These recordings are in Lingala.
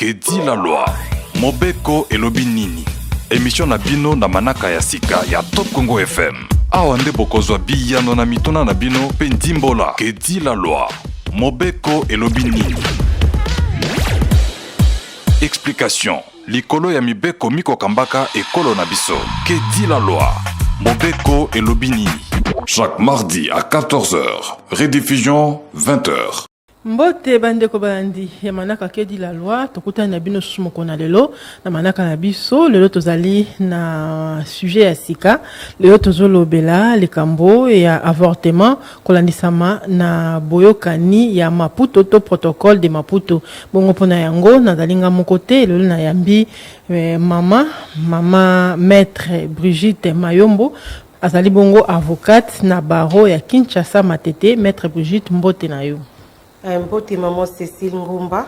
Que dit la loi? Mobeko elobi nini? Émission na bino na manaka ya sika ya Top Congo FM. Awa nde bokozwa biyano na mituna na bino pe ndimbola. Que dit la loi? Mobeko elobi nini? Explication. Likolo ya mibeko miko kambaka ekolo na biso. Que dit la loi? Mobeko elobi nini? Chaque mardi à 14h. Rediffusion 20h. Mbote bandeko bandi ya manaka ke di la loi tokuta na bino sumoko na lelo na manaka na biso lelo tozali na sujet ya sika lelo tozolobela likambo ya avortement kolandisama na boyokani ya Maputo to protocole de Maputo bongo pona yango nazalinga mokote lelo na yambi mama maître Brigitte Mayombo azali bongo avocate na baro ya Kinshasa Matete. Maître Brigitte, mbote na yo. Mbote maman Cécile Ngumba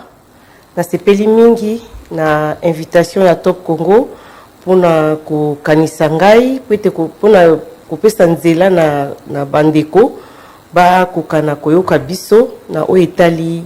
na sepeli mingi na invitation ya Top Congo pona ko kanisa ngai pete ko pona kopesa nzela na bandeko ba kokana koyoka biso na o etali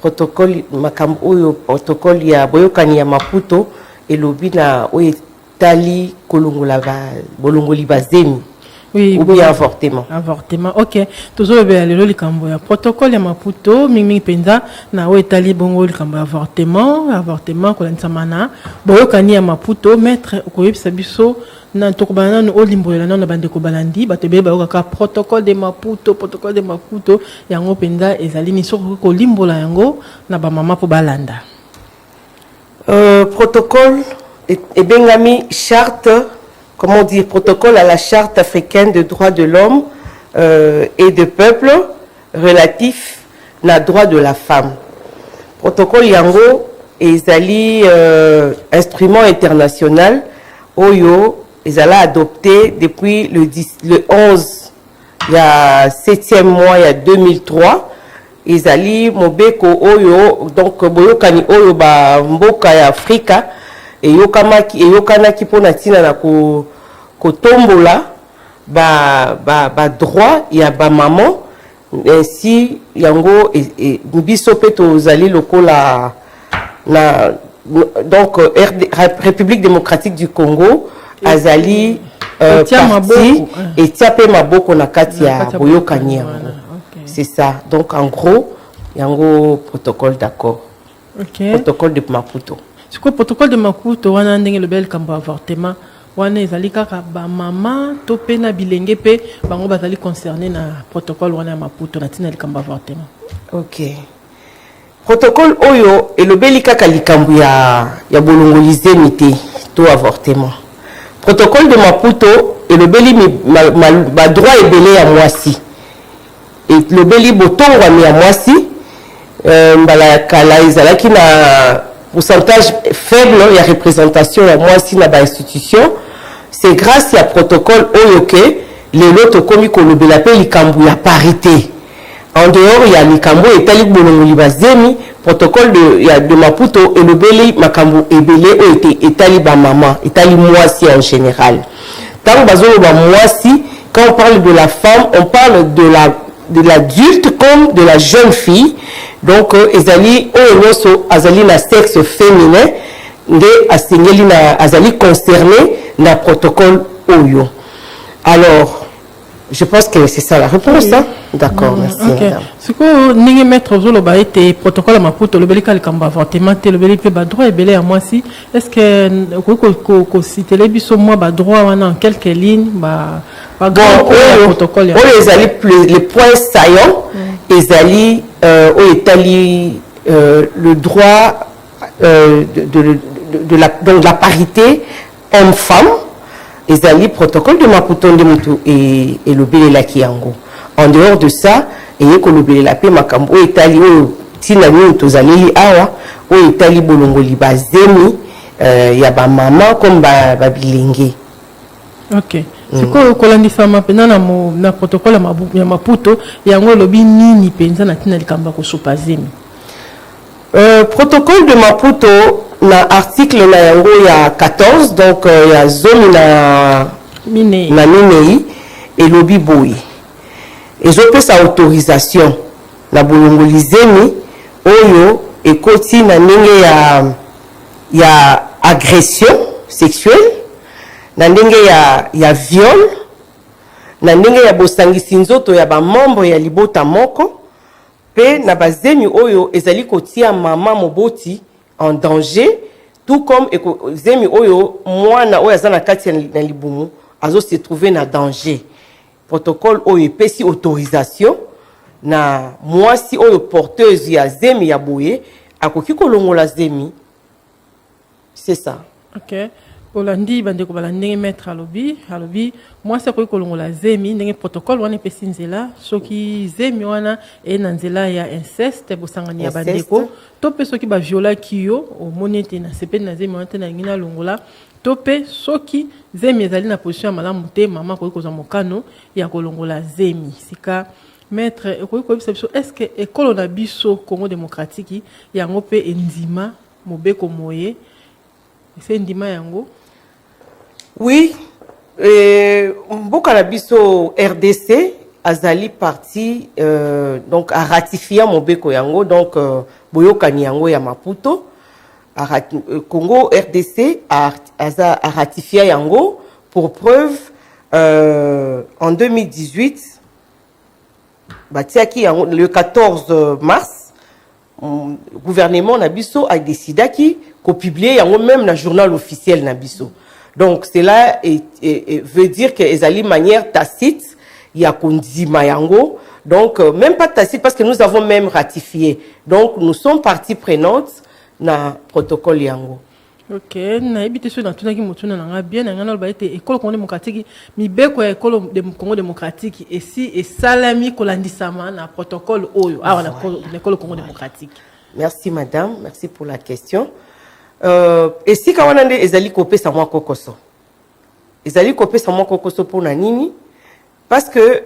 protocole makambo oyo protocole ya boyokani ya Maputo elobi na o etali kolongola ba bolongoli bazemi. Oui, ou bien avortement. Avortement, ok. Toujours le likambo ya protocole ya Maputo, ming penza na o etali bongo likambo avortement ko lansamana. Boyokani ya Maputo, maître koyebisa biso na tokobana no olimbolela na bandeko balandi batebe ba ka protocole de Maputo yango penza ezali ni soko ko limbola yango na ba mama po balanda. Protocole et bengami charte, comment dire, protocole à la charte africaine des droits de l'homme et des peuples relatif na droit de la femme. Protocole yango ezali instrument international oyo ezala adopté depuis le 11 ya 7e mois ya 2003 ezali mobeko oyo donc boyokani oyo ba mboka ya Afrika eyokanaki pona tina na kotombola ba droit ya ba maman ainsi yango biso pe tozali lokola na donc République démocratique du Congo azali parti etia pe maboko na kati ya boyokani yango. C'est ça, donc en gros yango protocole d'accord. Okay. Protocole de Maputo. C'est quoi protocole de Maputo wana ndenge le bel kambo avortement wana ezali kaka ba mama to pe na bilenge pe bango bazali concerné na protocole wana ya Maputo na tina likambo avortement. OK. Protocole oyo elobeli kaka likambo ya bolongolize mité to avortement. Protocole de Maputo elobeli ba droit ebele ya mwasi. Et elobeli botongo ya mwasi mbala kala ezalaki na pourcentage faible la représentation à moi si na ba institution. C'est grâce à protocole oyoke les loto komi kolobela pe likambo ya parité en dehors ya likambo etali bolongoli bazemi protocole de Maputo et le beli makambo ebele o etali ba maman etali mwasi en général. Tant bazolo ba mwasi, quand on parle de la femme on parle de l'adulte comme de la jeune fille. Donc ezali oyoso azali na sexe féminin nde asengeli na azali concerné na protocole oyo. Alors je pense que c'est ça la réponse. Oui. Hein? D'accord, merci. Okay. Ce que ningi mettre au zolo ba été protocole à Maputo le belika le kamba avortement le belika ba droit et belé à moi si est-ce que ko citer les biso moi ba droit wana en quelques lignes ba protocole oyo ezali les points saillants ezali au Italie le droit de la parité homme-femme ezali protocole de Maputo ndemutu et le belela kiango. En dehors de ça et que le belela pe makambo au Italie o tina ni tozali awa au Italie bolongoli bazemi ya ba maman comme ba bilenge. OK. C'est quoi kolandisa mapena na protocole ya Maputo yango lobi nini penza na tina likamba ko supazemi. Protocole de Maputo na article na yango ya 14 donc ya zone na minei et lobi boy. Et je peux sa autorisation na bolongolizemi oyo ekoti na ndenge ya agression sexuelle, na ndenge ya viol, na ndenge ya bosangisi nzoto ya ba membre ya libota moko, pe na bazemi oyo ezali kotia mama moboti en danger, tout comme zemi oyo mwana oyo aza na kati na libumu azo se trouver na danger. Protocole oyo epesi autorisation na mwasi oyo porteuse ya zemi ya boye akoki kolongola zemi. C'est ça. OK. Polandi bandeko balandi maître alobi mwasi akoki kolongola zemi ndenge protocole wana epesi nzela soki zemi wana na nzela ya inceste bosangani ya bandeko to pe soki ba viola kiyo omoni ete na sepeli na zemi wana te na ngina longola to pe soki zemi ezali na position ya malamu te mama akoki kozwa mokano ya kolongola zemi sika. Maître akoki koyebisa biso est-ce que ekolo na biso Congo démocratique yango pe endima mobeko moye c'est ndima yango? Oui, mboka na biso RDC azali parti donc a ratifié mobeko yango, donc boyokani yango ya Maputo. Congo RDC a ratifié yango. Pour preuve, en 2018 le 14 mars gouvernement Nabiso a décidé qu'on publie yango même dans le journal officiel Nabiso. Donc cela veut dire que ezali manière tacite ya kondima yango. Donc même pas tacite parce que nous avons même ratifié. Donc nous sommes partie prenante na protocole yango. OK, na ebité sur dans tout qui motuna na bien na ngana ba été école Congo démocratique mibeko ya école de Congo démocratique et si et salami kolandisama na protocole oyo ah na école Congo démocratique. Merci madame, merci pour la question. Et si kawana nde ezali kopesa mwa kokoso. Ezali kopesa mwa kokoso pour na nini? Parce que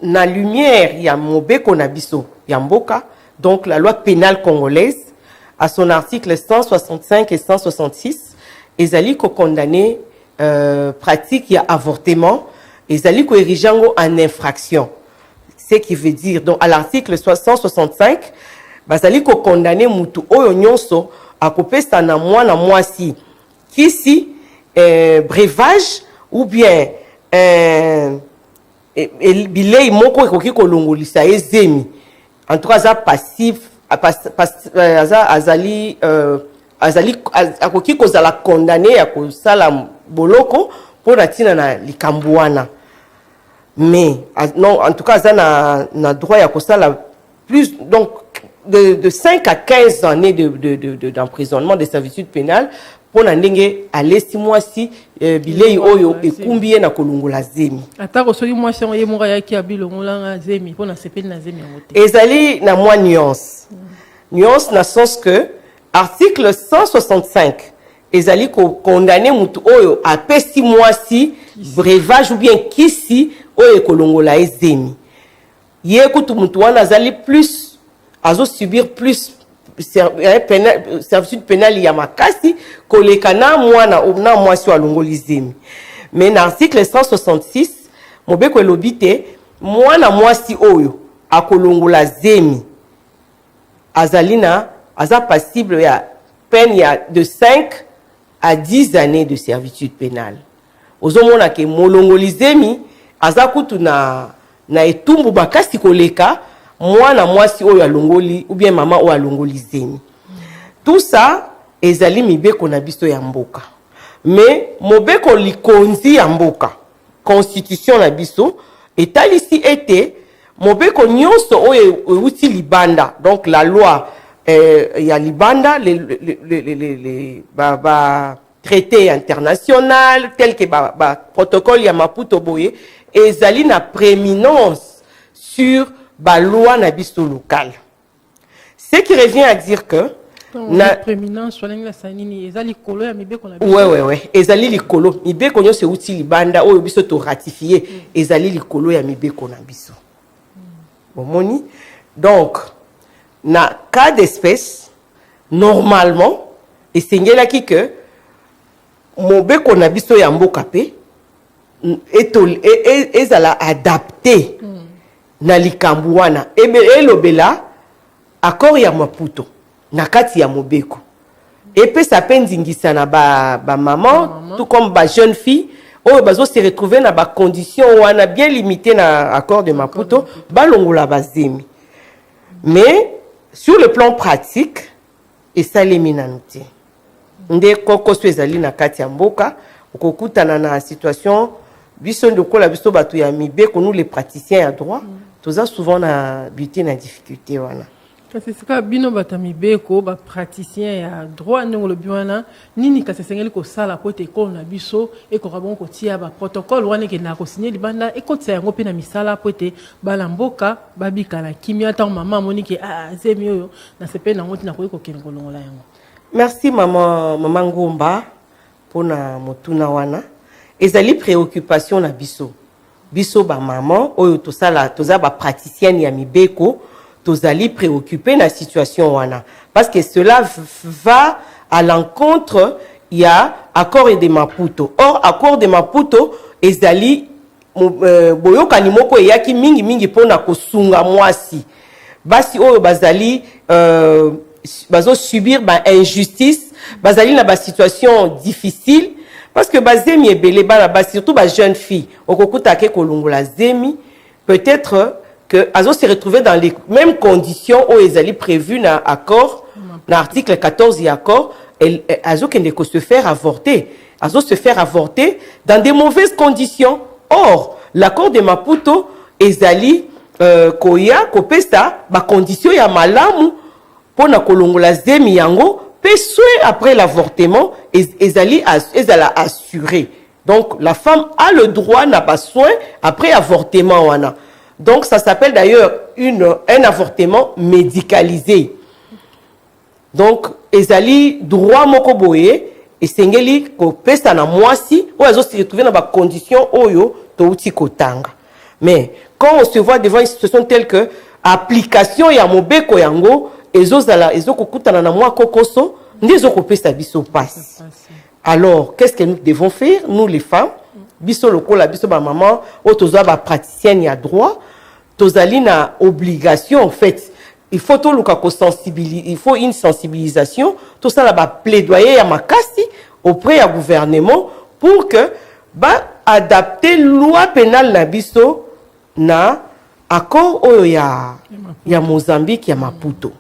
na lumière ya mobeko na biso ya mboka, donc la loi pénale congolaise à son article 165 et 166, ezali ko condamné pratique ya avortement, ezali ko érigeango en infraction. Ce qui veut dire donc à l'article 165, bazali ko condamné mutu oyo nyonso akopesa na mwasi kisi breuvage ou bien bilei moko ekoki kolongolisa ezemi, en tout cas passif azali akoki kozala condamné ya kosala boloko pour natina na likambuana. Mais non, en tout cas ça na droit ya kosala plus donc de 5 à 15 années d'emprisonnement de servitude pénale pour na ndenge aller 6 mois si bilei oyo ekumbi na kolongola zemi. Atako soki mwasi ye moko yaki abilongola zemi pour na sepeli na zemi ngote. Ezali na moi nuance. Nuance na sens que article 165 ezali ko condamner mutu oyo apesi mwasi breuvage ou bien kisi oyo kolongola ezemi. Ye kutu mutu wana azali plus azo subir plus servitude pénale ya makasi koleka na mwana na mwasi wa longoli zemi. Mais na article 166 mobeko elobi te mwana mwasi oyo akolongola zemi azalina aza passible ya peine ya de 5 à 10 années de servitude pénale. Ozomona ke molongoli zemi aza kutu na etumbu bakasi koleka mwana mwasi oyo alongoli ou bien mama oyo alongoli zemi. Tout ça ezali mibeko na biso ya mboka. Mais mobeko likonzi ya mboka, constitution na biso etalisi ete mobeko nyonso oyo euti libanda, donc la loi ya libanda, les traité international tel que protocole ya Maputo boye ezali na prééminence sur ba loi na biso local. Ce qui revient à dire que na prééminence sur la sanini ezali kolo ya mibeko na biso. Ouais ezali likolo mibeko nyonso euti libanda oyo biso to ratifier ezali likolo ya mibeko na biso. Bomoni donc na cas d'espèce normalement esengelaki que mobeko na biso ya mboka pe ezala adapté na likambu wana elobela accord ya Maputo na kati ya Mobeko et puis ça pendingisa na ba maman tout comme ba jeune fille oyo bazo se retrouver na ba conditions wana bien limité na accord de Maputo balongola bazemi. Mais sur le plan pratique et ça liminanité nde koko ezali na kati ya mboka okokutana na situation biso ndokola biso bato ya mibeko nous les praticiens à droit toza souvent na buté na difficulté wana. Kasi sika bino batami beko ba praticien ya droit ndongo lo biwana nini kasi sengeli ko sala po te ko na biso e ko rabon ko tia ba protocole wana ke na ko signer libanda e ko tsa yango pe na misala po te balamboka babika na kimia ta mama monike zemi oyo na sepe na ngoti na ko kene ko longola yango. Merci maman Ngomba pona motuna wana ezali préoccupation na biso ba maman oyo to sala toza ba praticienne ya mibeko tozali préoccupé na situation wana parce que cela va à l'encontre il y a accord de Maputo. Or accord de Maputo ezali boyokani moko eyaki mingi pona kosunga mwasi basi oyo bazali bazo subir ba injustice bazali na ba situation difficile parce que bazemi ebele bana surtout ba jeune fille okokuta ke kolungola zemi peut-être que azo se retrouver dans les mêmes conditions où ils allaient prévu dans accord dans l'article 14 et accord azo kende ko se faire avorter dans des mauvaises conditions. Or l'accord de Maputo ezali koya kopesa ba condition ya malamu pona kolongola zemi yango pe après l'avortement ezali assuré. Donc la femme a le droit n'a pas soin après avortement wana. Donc ça s'appelle d'ailleurs un avortement médicalisé. Donc ezali droit moko boye esengeli ko pesa na mwasi ou azo se retrouver dans ba condition oyo to uti kotanga. Mais quand on se voit devant une situation telle que application ya mobeko yango ezozala ezokokutana na mwa kokoso ndezo ko pesa biso passe. Alors qu'est-ce que nous devons faire nous les femmes biso lokola biso ba maman o toza ba praticienne ya droit tozali na obligation en fait il faut tout il faut une sensibilisation tout ça là ba plaidoyer ya makasi auprès du gouvernement pour que ba adapter loi pénale na biso na accord oyo ya Mozambique ya Maputo.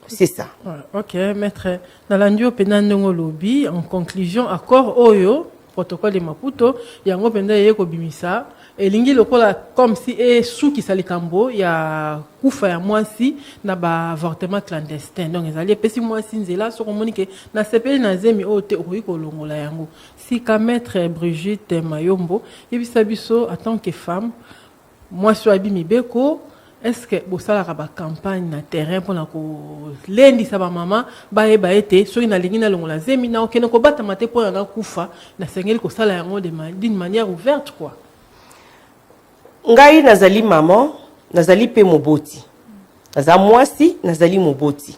C'est ça. OK, maître. Dans l'andio pénal ndongo lobby en conclusion accord oyo protocole de Maputo yango penda yeko bimisa elingi lokola comme si souki salikambo ya kufa ya mwasi na ba avortement clandestin. Donc ezali pesi mwasi nzela so komunike na sepeli na zemi ote okoiko longola yango. Si ka maître Brigitte Mayombo yebisa biso en tant que femme moi so abi mibeko est-ce que bosala ba campagne na terrain pona ko lendi sa ba mama ba ete so ina lingi na longola zemi na okene ko bata mate pona na kufa na sengeli ko sala yango d'une manière ouverte quoi. Ngai nazali maman nazali pe moboti naza mwasi nazali moboti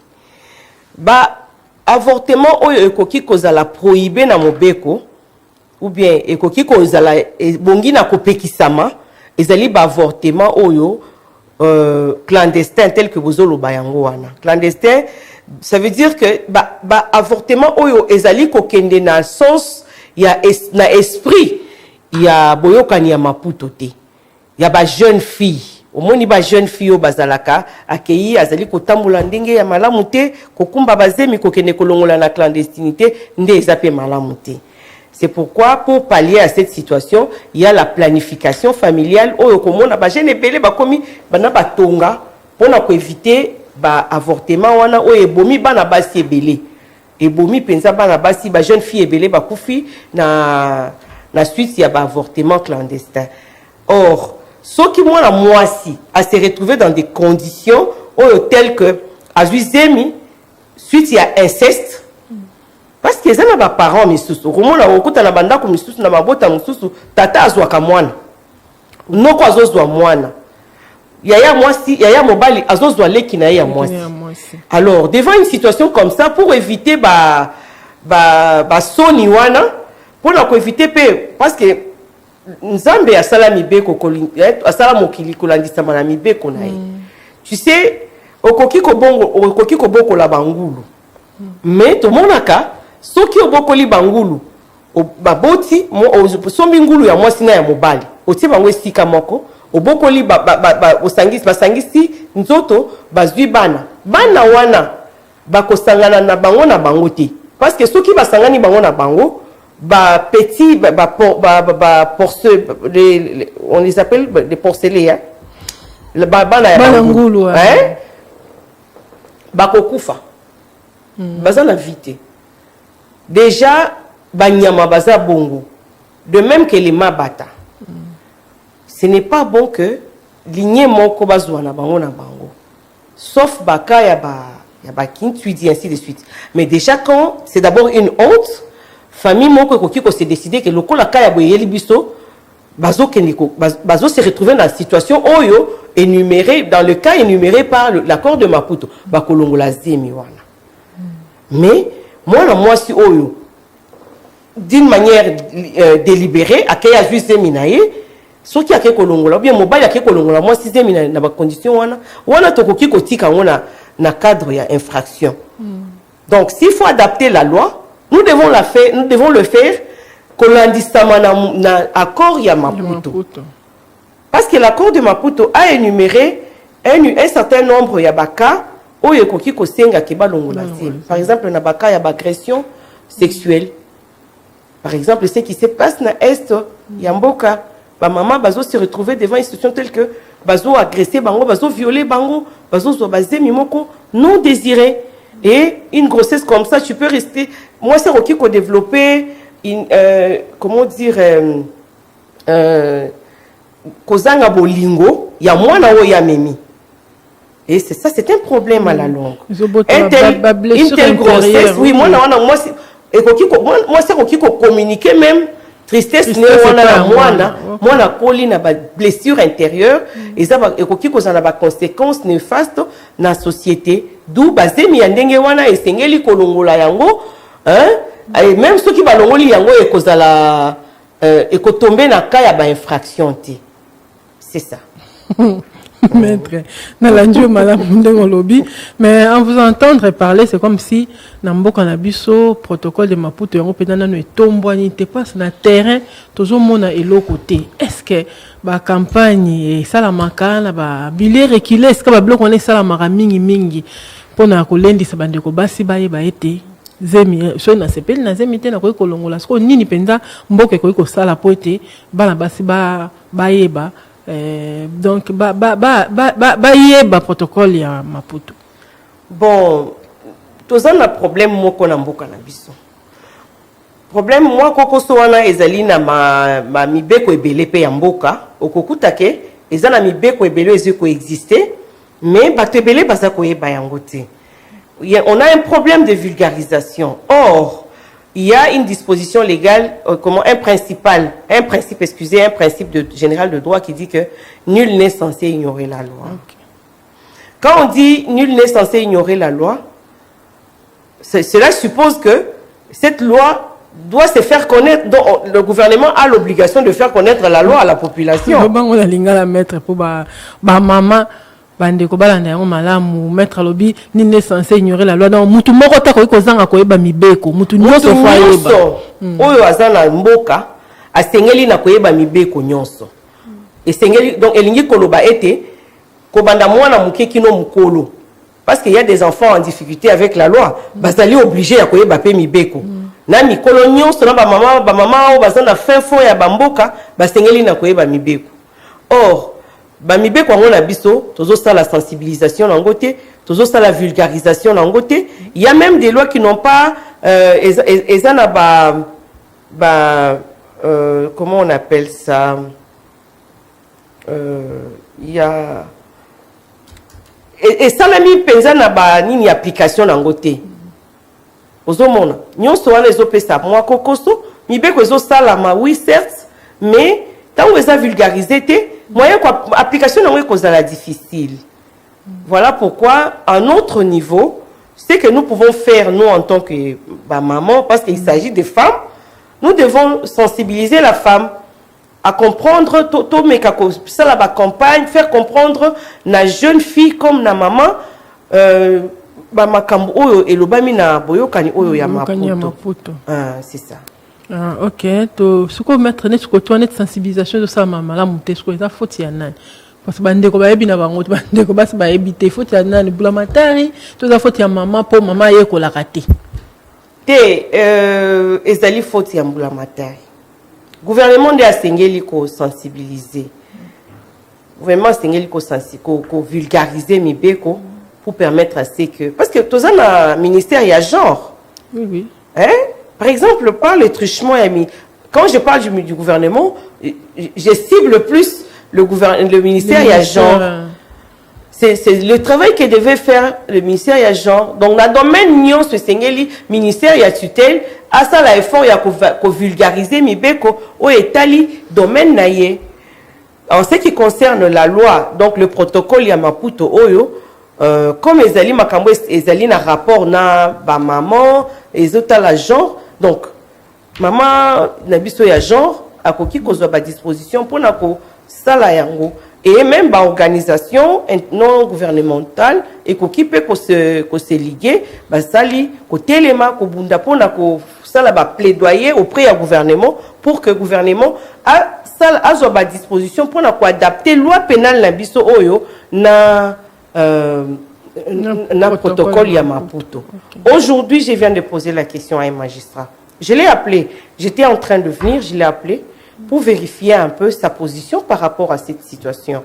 ba avortement oyo ekoki kozala prohibé na mobeko ou bien ekoki kozala bongi na kopekisama ezali ba avortement oyo clandestin tel que bozolo bayango wana clandestin ça veut dire que ba avortement oyo ezali kokende na sens ya na esprit ya boyokani ya Maputo te ya ba jeune fille omoni ba jeune fille o bazalaka akei azali kotambola ndenge ya malamu te kokumba bazemi kokende kolongola na clandestinité nde ezape malamu te. C'est pourquoi, pour pallier à cette situation, il y a la planification familiale. Oyo komona ba jeune ebele ba komi bana batonga pona ko éviter ba avortement wana oyo ebomi bana basi ebele. Ebomi penza bana basi ba jeune fille ebele ba kufi na suite ya ba avortement clandestin. Or, ceux qui mwana mwasi a se retrouver dans des conditions oyo telles que azuzemi suite ya inceste. Parce que ça n'a pas parents misusu komona okuta na bandako misusu na mabota misusu tata azwaka mwana noko azozwa mwana yaya mwasi yaya mobali azozwa leki na yaya mwasi. Alors devant une situation comme ça pour éviter ba soni wana pour na éviter parce que nzambe asala mibeko asala mokili kolandisa mana mibeko na ye. Tu sais okoki koboko la bangulu mais to monaka soki obokoli bangulu baboti sombi ngulu ya mwasi na ya mobali otie bango esika moko obokoli basangisi nzoto bazwi bana wana bakosangana na bango na bango te parce que soki basangani bango na bango petit on les appelle des porcelets hein bana ya ngulu hein bakokufa baza na vite déjà banyama baza bongo de même que les mabata ce n'est pas bon que lignée moko bazwa na bango sauf baka ya ba kintuidi ainsi de suite mais déjà quand c'est d'abord une honte famille moko koki ko se décider que lokola kaya boyeli biso bazo se retrouver dans la situation oyo énuméré dans le cas énuméré par l'accord de Maputo bakolongola zemi wana mais moi si oyo d'une manière délibérée akaya juste minaye soki ake kolongola bien mobile ake kolongola moi si zemi na ba condition wana tokoki kotika ngona na cadre ya infraction donc s'il faut adapter la loi nous devons le faire kolandisama na accord ya Maputo parce que l'accord de Maputo a énuméré un certain nombre ya baka oyo koki kosenga ke balongola zemi par exemple na baka ya agression sexuelle par exemple ce qui se passe na est ya mboka ba maman bazo se retrouver devant une situation telle que bazo agresser bango bazo violer bango bazo zo bazemi moko non désiré et une grossesse comme ça tu peux rester moi c'est OK qu'on développer comment dire kozanga bolingo ya mwana o ya memi et c'est ça c'est un problème à la longue une telle grossesse oui moi c'est OK qu'on communiquer même tristesse ne wana mwana koli na ba blessure intérieure et ça ekoki kozana ba conséquences néfastes na société d'où bazemi ya ndenge wana esengeli kolongola yango hein et même ceux qui balongoli yango ekozala ekotomber na cas ya ba infraction te c'est ça. Maître, mais en vous entendre parler, c'est comme si Nambo Kanabiso, protocole de Maputo, Européen, ne tombe pas sur le terrain, toujours mon et l'autre côté. Est-ce que la campagne, ça la macana, la billet reculé, est-ce que la bloc on est ça la maraming mingi, pour na kolendi sa bande ko basi baye ba été. Zemi, so na sepel na zemi te na ko kolongola, sko nini penza mboke ko sala poete, bana basi ba baye ba. Donc ba protocole ya Maputo. Bon, tous un problème moko na mboka na biso. Problème moi koko so wana ezali na ma mibeko ebele pe ya mboka, okokuta ke ezana mibeko ebele eziko exister, mais bato ebele baza koyeba yango te. On a un problème de vulgarisation. Or, il y a une disposition légale, un principe général de droit qui dit que nul n'est censé ignorer la loi. Okay. Quand on dit nul n'est censé ignorer la loi, cela suppose que cette loi doit se faire connaître, le gouvernement a l'obligation de faire connaître la loi à la population. Bande ko balanda yango malamu maître lobi ni ne censé ignorer la loi donc mutu moko ta ko kozanga koyeba mibeko mutu nyonso fa yeba oyo azana mboka asengeli na koyeba mibeko nyonso esengeli donc elingi koloba ete ko banda mwana muke kino mukolo parce qu'il y a des enfants en difficulté avec la loi bazali obligé ya koyeba pe mibeko na mikolo nyonso na ba mama o bazana fin fond ya bamboka basengeli na koyeba mibeko or bamibe kwa ngona biso tozo ça la sensibilisation en côté tozo ça la vulgarisation en côté il y a même des lois qui n'ont pas ezana comment on appelle ça il y a et ça la mi penza na ba nini application en côté ozomona nyonso wana ezopesa moi kokoso mibeko ezo sala ma oui certes mais tant que ça vulgarisé moyen quoi application non est la difficile. Voilà pourquoi à un autre niveau ce que nous pouvons faire nous en tant que maman parce qu'il s'agit de femmes nous devons sensibiliser la femme à comprendre tout mais ça la campagne faire comprendre la jeune fille comme la maman ba makambo oyo elobami na boyokani oyo ya Maputo. C'est ça. Ok, to suko mettre net ko to net sensibilisation de ça malamu te suko eza faute ya nani parce que bandeko bayebi na bango bandeko basi bayebi te faute ya nani bulamatari to za faute ya mama po mama ye ko la raté ezali faute ya mbulamatari. Gouvernement de asengeli ko sensibiliser. Gouvernement asengeli ko vulgariser mibeko pour permettre à ce que parce que tous un ministère il y a genre. Oui. Hein? Par exemple, par le truchement, quand je parle du gouvernement, je cible plus le ministère il y a genre. C'est le travail que devait faire le ministère il y a genre. Donc, dans le domaine nion ce sengeli ministère il y a tutelle, à ça l'effort il y a qu'on vulgariser mibeko au etali domaine naie. En ce qui concerne la loi, donc le protocole il y a Maputo oyo. Comme ezali makambo ezali na rapport na ba maman ezota la genre donc maman na biso ya genre akoki kozwa ba disposition pour na ko sala yango et même ba organisation non gouvernementale ekoki pe ko se liguer ba sali ko telema ko bunda pour na ko sala ba plaidoyer auprès du gouvernement pour que le gouvernement a azwa ba disposition pour na ko adapter loi pénale na biso oyo na protocole ya Maputo. Okay. Aujourd'hui, je viens de poser la question à un magistrat. Je l'ai appelé. J'étais en train de venir, je l'ai appelé pour vérifier un peu sa position par rapport à cette situation.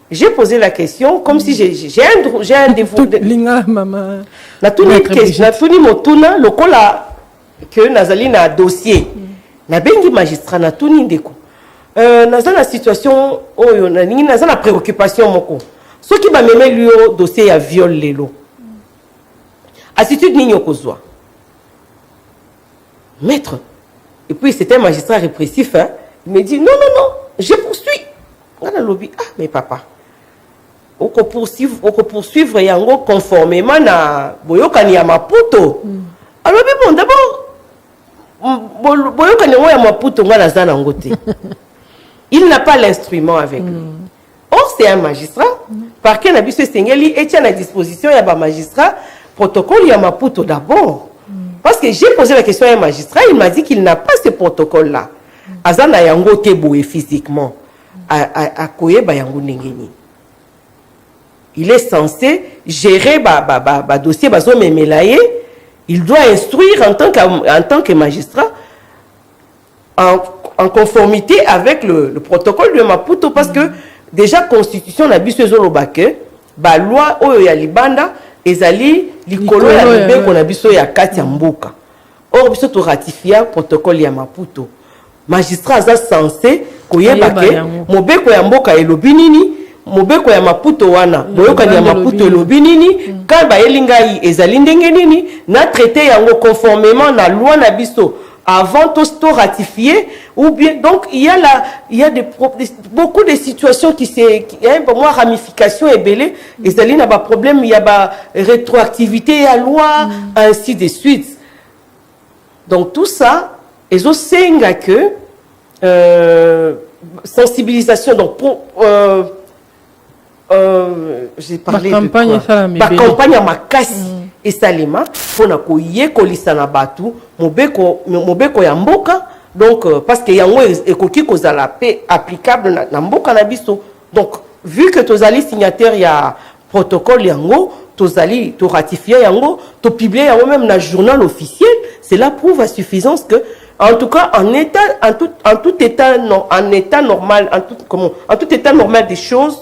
J'ai posé la question comme si j'ai un défaut. Linga maman. La tuni motuna lokola que nazali na dossier. Na bengi magistrat na tuni ndeko. Nazali na situation oyo na ningi nazali na préoccupation moko. Ce qui m'a même lui au dossier à viol lelo. Attitude nini okozwa. Maître. Et puis c'était un magistrat répressif. Hein? Il me dit non, je poursuis. On a lobby. Ah, mais papa. On peut poursuivre yango conformément na boyokani ya Maputo. Alors bon, d'abord, boyokani ya Maputo ngana zana ngote. Il n'a pas l'instrument avec lui. Or, c'est un magistrat. Par quel abus ce sengeli et tient à disposition il y a un magistrat protocole il y a Maputo d'abord. Parce que j'ai posé la question à un magistrat, il m'a dit qu'il n'a pas ce protocole là. Azana yango teboué physiquement à koyeba yango nengeni. Il est censé gérer ba dossier bazo memelaye. Il doit instruire en tant que magistrat en conformité avec le protocole de Maputo parce que déjà constitution na biso ezolobake ba loi oyo ya libanda ezali likolo ya libeko na biso ya kati ya mboka. Or biso to ratifia protocole ya Maputo. Magistrat za censé koyeba ke mobeko ya mboka elobi nini, mobeko ya Maputo wana boyokani ya Maputo elobi nini, ka ba elingai ezali ndenge nini na traité yango conformément na loi na biso avant tout ratifier ou bien donc il y a beaucoup de situations qui pour moi ramification est belée et ça n'a pas problème il y a pas rétroactivité à loi ainsi de suite donc tout ça ils ont senga que sensibilisation donc pour j'ai parlé de quoi campagne à ma casse et salima pona ko yekolisa na batu mobeko ya mboka donc parce que yango ekoki kozala pe applicable na mboka na biso donc vu que tozali signataire ya protocole yango tozali to ratifier yango to publier yango même na journal officiel cela prouve à suffisance que en tout cas en tout état normal en tout état normal des choses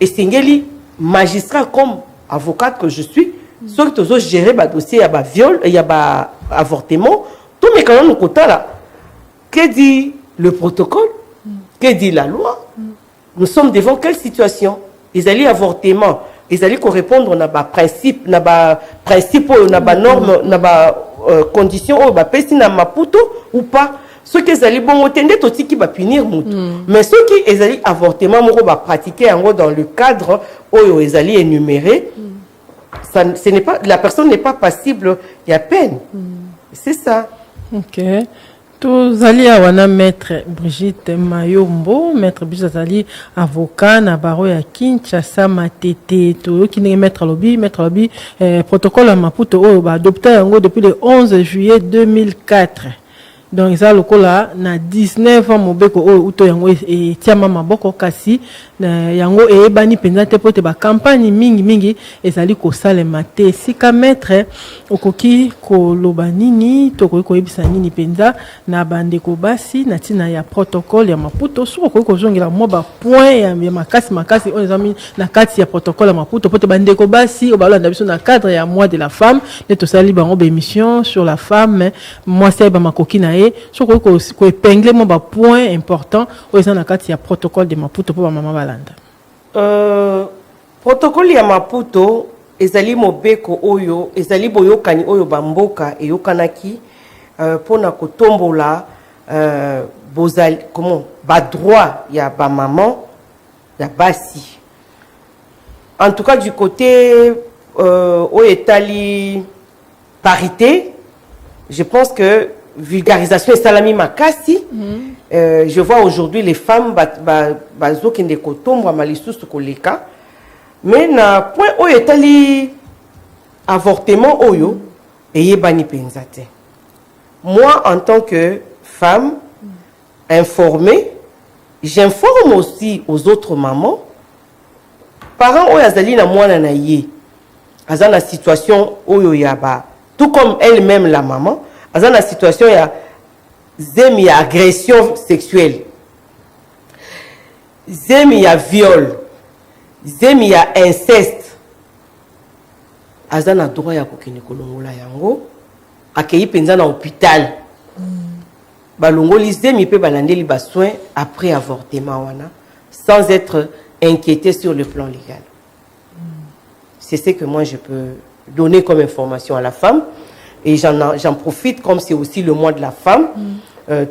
et singeli magistrat comme avocate que je suis ceux qui ont géré le dossier, il y a viol, il y a avortement. Tout mais quand on là, que dit le protocole? Que dit la loi? Nous sommes devant quelle situation? Ils allaient avortement, ils allaient correspondre à principe, principe, norme, condition, na Maputo ou pas. Ceux qui allaient bon entendre tout qui va punir Moutou. Mais ceux qui allaient avortement, va pratiquer dans le cadre où ils allaient énumérer. Ce n'est pas, la personne n'est pas passible, il y a peine. C'est ça. Ok. tozali awa na maître Brigitte Mayombo. Maître Brigitte azali avocat na baro ya Kinshasa Matete. Toyoki ndenge maître lobi protocole ya Maputo oyo ba adopté yango depuis le 11 juillet 2004. Donc ça lokola na 19 ans mobeko oyo uto yango etiama maboko kasi yango eyebani penza te pote ba campagne mingi ezali kosalema te. Sika maître okoki koloba nini tokoki koyebisa nini penza na bandeko basi na tina ya protocole ya Maputo soko koki kozongela mo ba point ya makasi oyo ezami na kati ya protocole ya Maputo pote bandeko basi obalanda biso na cadre ya mois de la femme ne tosali bango ba émission sur la femme moi c'est ba makoki na so ko épingler mo ba point important oyo ezana kati ya protocole de Maputo pour ba mama balanda. Protocole ya Maputo ezali mobeko oyo ezali boyokani oyo bamboka eyokanaki pona kotombola bozali comment ba droit ya ba maman ya basi. En tout cas du côté oyo etali parité, je pense que vulgarisation et salami makasi. Je vois aujourd'hui les femmes bazo kende kotombo malisusu koleka. Mais na point oyo etali avortement oyo eyebani penza te. Moi en tant que femme informée, j'informe aussi aux autres mamans. Parents oyo azali na mwana na ye. Aza na situation oyo yaba. Tout comme elle-même la maman. Dans la situation, il y a zemi y a agression sexuelle, zemi y a viol, zemi y a inceste. Azana droit ya kokene kolongola yango, akei penza na hôpital. Balongoli zemi pe balandeli ba soin après avortement wana, sans être inquiété sur le plan légal. C'est ce que moi je peux donner comme information à la femme. Et j'en profite, comme c'est aussi le mois de la femme,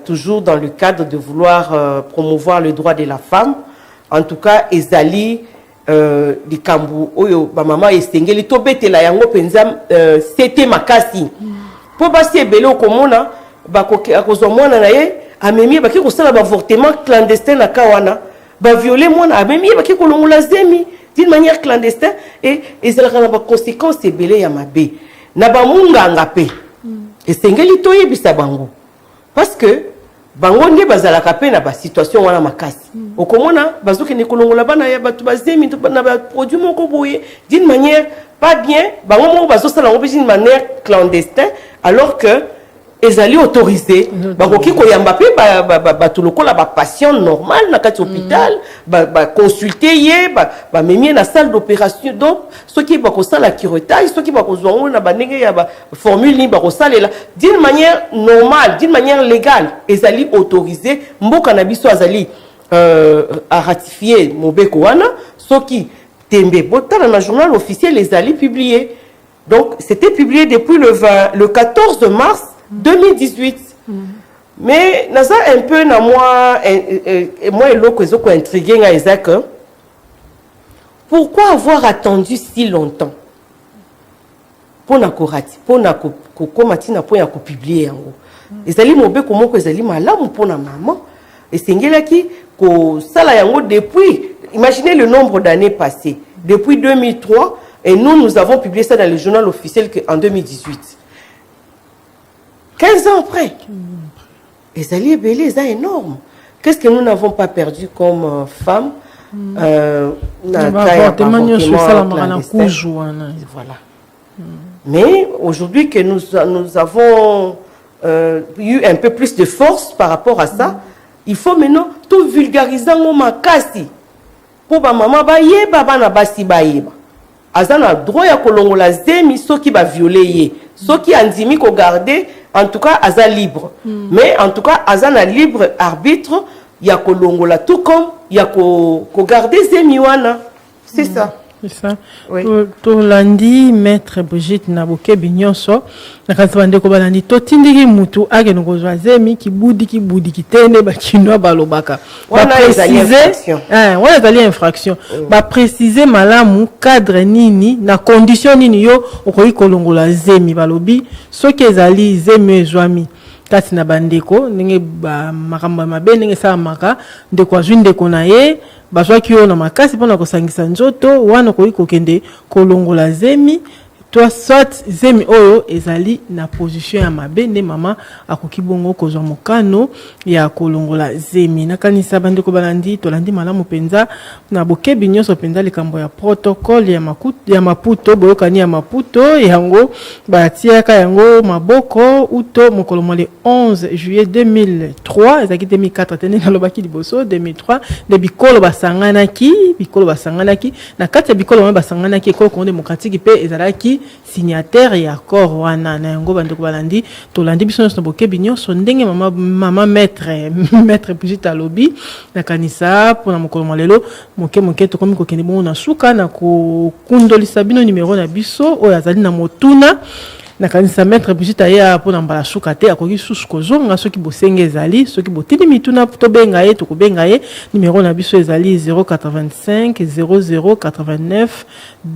toujours dans le cadre de vouloir promouvoir le droit de la femme. En tout cas, ezali di kambu oyo ba mama esengeli to betela yango penza c'était makasi. Po basi ebele okomona ba kozo mwana na ye amemi ba ki kosala ba avortement clandestin na kawana ba violer mwana amemi ba ki kolongola zemi d'une manière clandestine et ezalaka na ba conséquences ebele ya mabe. Na ba munganga pe esengeli toyebisa bango parce que bango nde bazalaka pe na ba situation wana makasi okomona bazuki ne kolongola bana ya batu bazemi na ba produit moko boye d'une manière pas bien bango moko bazosala ngo d'une manière clandestine alors que ezali autorisé bakoki koyamba pe batu lokola ba patient normal na kati hôpital ba consulter ye ba memie na salle d'opération donc ceux qui ba kosala curettage ceux qui ba kozwango na banenge ya ba formule ni ba kosalela d'une manière normale d'une manière légale ezali autorisé mboka na biso azali a ratifier mobeko wana ceux qui tembe botala na journal officiel les ali publié donc c'était publié depuis le 14 mars 2018. Mais naza un peu na moi et l'autre ko intrigué nga Isaac. Pourquoi avoir attendu si longtemps pour na korati pour na komatina pour ya ko publier yango. Ezali mobeko moko ezali malamu pour na maman et sengelaki ko sala yango depuis imaginez le nombre d'années passées depuis 2003 et nous avons publié ça dans le journal officiel en 2018. 15 ans après. Et ça est belé, c'est énorme. Qu'est-ce que nous n'avons pas perdu comme femmes Voilà. Mais aujourd'hui que nous avons eu un peu plus de force par rapport à ça, il faut maintenant tout vulgariser en makasi. Pour ma maman ba yeba bana basi ba yeba. Azana droit ya kolongola zemi so ki ba violer so ki andimi ko garder. En tout cas, Aza libre. Mais en tout cas, Aza na libre arbitre, il y a kolongola tout comme il y a ko garder zemiwana. C'est ça. C'est ça. Oui. To landi maître Brigitte Naboke Binyonso na kasabande ko balandi to tindiki mutu age no kozwa zemi ki budi ki tene ba kinwa balobaka. Ba préciser wana zali infraction. Ba préciser malamu cadre nini na condition nini yo okoyi kolongola zemi balobi soki ezali zemi ezwami kati na bandeko ndenge makambo mabe ndenge sa maka ndeko azwi ndeko na ye bazwaki yo na makasi mpona kosangisa nzoto wana koki kokende kolongola zemi to soit zemi oyo ezali na position ya mabe nde mama akoki bongo kozwa mokano ya kolongola zemi nakanisa bandeko balandi tolandi malamu penza na bokebi nyonso penza likambo ya protocole ya Maputo boyokani ya Maputo yango batiaka yango maboko uto mokolo le 11 juillet 2003 ezaki 2004 tene nalobaki liboso 2003 de bikolo basanganaki na kati ya bikolo basanganaki ekolo Congo démocratique pe ezalaki signataire ya accord wana na yango bandeko balandi tolandi biso nyonso na bokebi nyonso ndenge mama maître Brigitte alobi na kanisa mpona mokolo lelo moke tokomi kokende bongo na suka na kokundolisa bino numero na biso oyo azali na motuna na kanisa maître Brigitte aya mpona mbala suka te akoki susu kozonga soki bosenge ezali soki botili mituna tobenga ye tokobenga ye numero na biso ezali 085 0089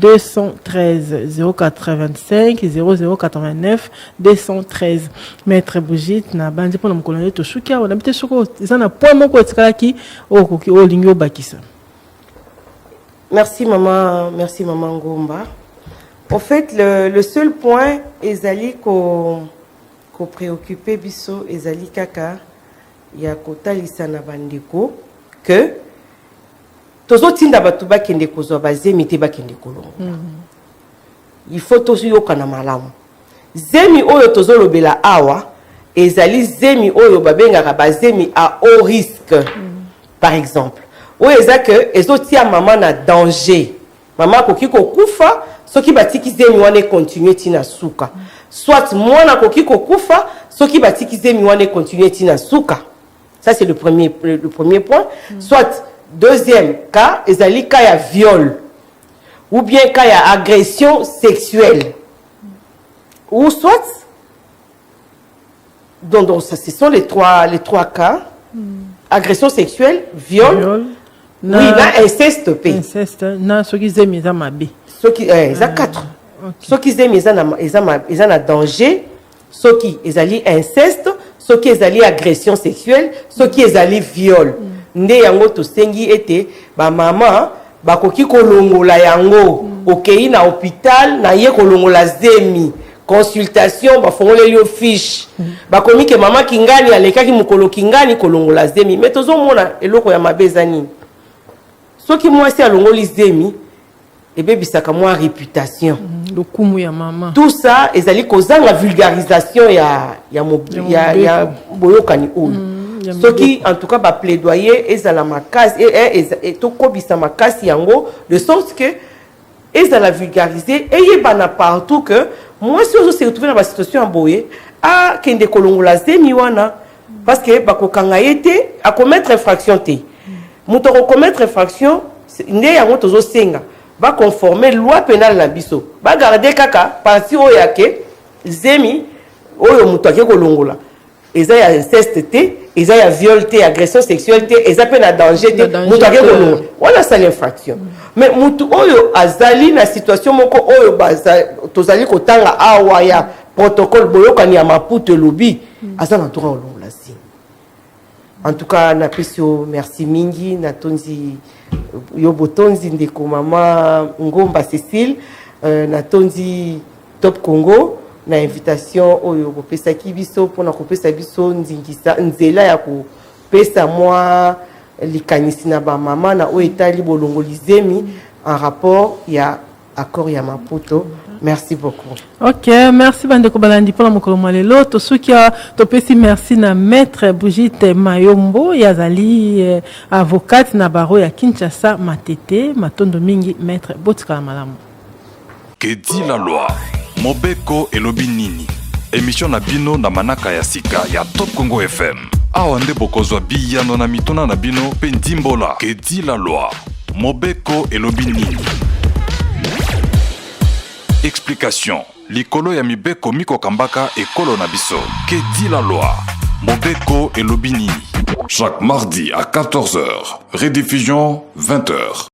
213 085 0089 213 maître Brigitte na bandi mpona mokolo lelo tosuki awa na bite soko eza na point moko etikalaki okoki olingi obakisa. Merci maman Ngomba. En fait, le seul point ezali ko préoccupé biso ezali kaka ya kotalisa na bandeko que tozo tinda batu bakende kozwa bazemi te bakende kolongo. Il faut tozo yokana malamu. Zemi oyo tozo lobela awa ezali zemi oyo babengaka bazemi à haut risque. Par exemple, oyo ezaka ezotia maman na danger. Maman koki kokufa soki batiki zemi wane continuer tina suka. Soit mwana koki kokufa soki batiki zemi wane continuer tina suka. Ça c'est le premier point. Soit deuxième cas, ezali cas ya viol ou bien cas ya agression sexuelle. Ou soit donc ça ce sont les trois cas. Agression sexuelle, viol. Oui, na inceste pe. Inceste na soki zemi eza mabe. Soki eza 4. Soki zemi eza na danger, soki ezali inceste, soki ezali agression sexuelle, soki ezali viol. Nde yango to sengi ete ba mama bakoki kolongola yango okei na hôpital na ye kolongola zemi. Consultation bafongoleli yo fiche bakomi ke mama kingani alekaki mukolo kingani kolongola zemi mais tozomona eloko ya mabeza nini soki mwasi alongoli zemi ebebisaka mwa réputation lokumu ya mama tout ça ezali kozanga vulgarisation ya boyokani oyo soki en tout cas ba plaidoyer ezala makasi tokobisa makasi yango de sorte que ezala vulgariser eyebana partout que moi si on se retrouve dans la situation en boye a kende kolongola zemi wana parce que bakokanga yete a commettre infraction te muto ko commettre infraction nde yango tozo senga ba conformer loi pénale la biso ba garder kaka parti oyake zemi oyo muto ake kolongola eza ya inceste te eza ya viol te agression sexuelle te eza pe na danger te muto ake kolongola wala ça l'infraction mais mutu oyo azali na situation moko oyo tozali kotanga awa ya protocole boyokani ya Maputo lobi azana toka olongola si en tout cas na pesio merci mingi na tonzi yo botonzi ndeko mama Ngomba Cécile na tonzi Top Congo na invitation oyo bopesaki biso pona kopesa biso nzingisa nzela ya kopesa mwa likanisi na ba mama na oyo etali bolongoli zemi en rapport ya accord ya Maputo. Merci beaucoup. Ok, merci bandeko balandi pour la mokolo malelo to sukia to pesi merci na maître Brigitte Mayombo yazali avocate na baro ya Kinshasa Matete matondo mingi maître Botika malamu. Que dit la loi? Mobeko elobi nini? Émission na bino na manaka ya sika ya Top Congo FM. Awande bokozwa biyano na mitona na bino pe ndimbola. Que dit la loi? Mobeko elobi nini? Explication. Likolo ya mibeko miko kambaka ekolo na biso. Que dit la loi? Mobeko elobi nini? Chaque mardi à 14h. Rediffusion 20h.